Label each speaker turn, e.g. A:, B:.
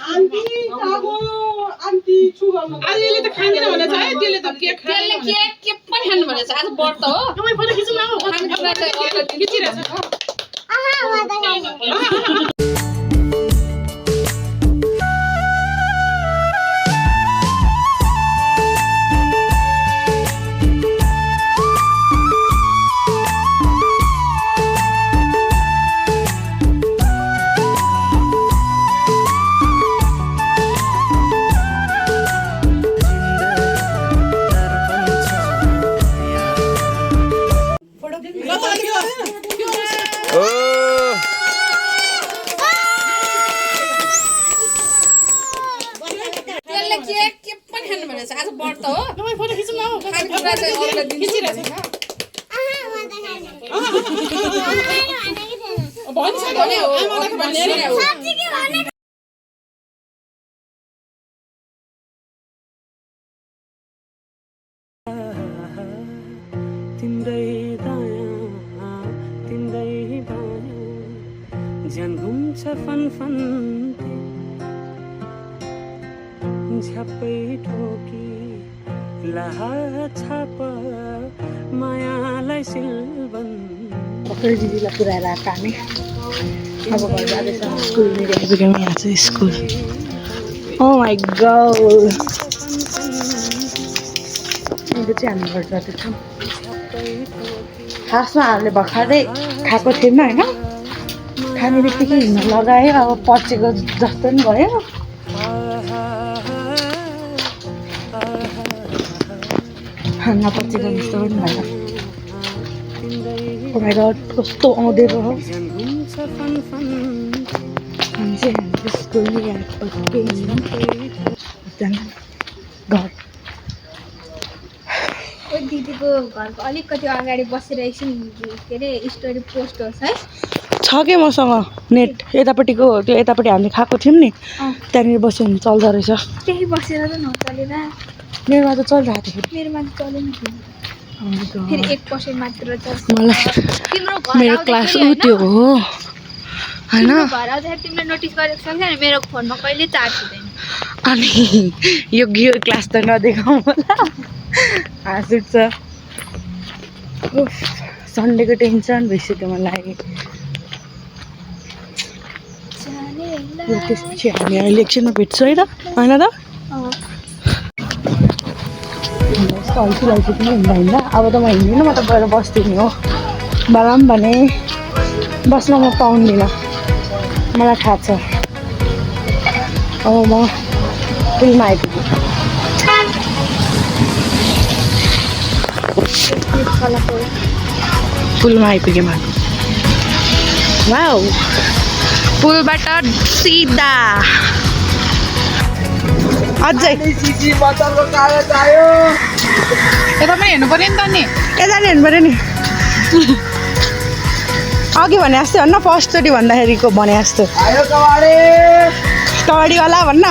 A: aunty Kago aunty चुगाउनु अहिले त खाँदैन भनेछ है त्यसले त के खाने के पनि खानु भनेछ आज व्रत हो तपाईँ फोटो खिच्नु न खिचिरहेछ के पनि खानु भनेछ आज व्रत हो तपाईँ फोटो खिच्नु न खिचिरहेछ
B: तिम्रै दायाँ तिम्रै बायाँ ज्यान घुम्छ फन झ्याप्पै ठोकी लहा छाप मायालाई सिल्बन
C: भर्खर दिदीलाई पुऱ्याएर आएको हामी अब घर जाँदैछ स्कुल मेरो आइपुग्यौँ यहाँ चाहिँ स्कुल ओ माई गॉड अहिले चाहिँ हामी घर जाँदैछौँ खासमा हामीले भर्खरै खाएको थियौँ होइन खाने बित्तिकै हिँड्न लगायो अब पचेको जस्तो पनि भयो नपचेको जस्तो पनि भयो ओ माई गॉड कस्तो आउँदै भयो हामी चाहिँ स्कुल घर
D: दिदीको घरको अलिकति अगाडि बसिरहेको छु नि के अरे स्टोरी पोस्ट होस् है
C: छ के मसँग नेट यतापट्टिको त्यो यतापट्टि हामीले खाएको थियौँ नि त्यहाँनिर बस्यो भने चल्दो रहेछ
D: त्यही बसेर त नचलेर
C: मेरोमा त चलिरहेको थियो
D: मेरोमा त चलेन फेरि 1% मात्र चल्छ
C: मलाई
D: तिम्रो
C: मेरो क्लास ऊ त्यो हो होइन
D: घर आउँदाखेरि तिमीले नोटिस गरेको छैन नि मेरो फोनमा कहिले चार्ज हुँदैन
C: अनि यो क्लास त नदेखाउँ होला हाँस उठ्छ सन्डेको टेन्सन भइसक्यो मलाई त्यसपछि हामी इलेक्सनमा भेट्छौँ है त होइन त अल्छी पनि हिँड्दा अब त म हिँड्दिनँ म त गएर बस्दिनँ हो बाला पनि भने बस्न म पाउँदिनँ मलाई थाहा छ अब म पुलमा आइपुगेँ पुलमा आइपुगेँ म वाउ पुलबाट सिधा अझै
A: यता पनि हेर्नु पर्यो नि त नि
C: यता नि हेर्नु पऱ्यो नि अघि भने जस्तै भन्न फर्स्टचोटि भन्दाखेरिको भने जस्तो कबाडीवाला भन्न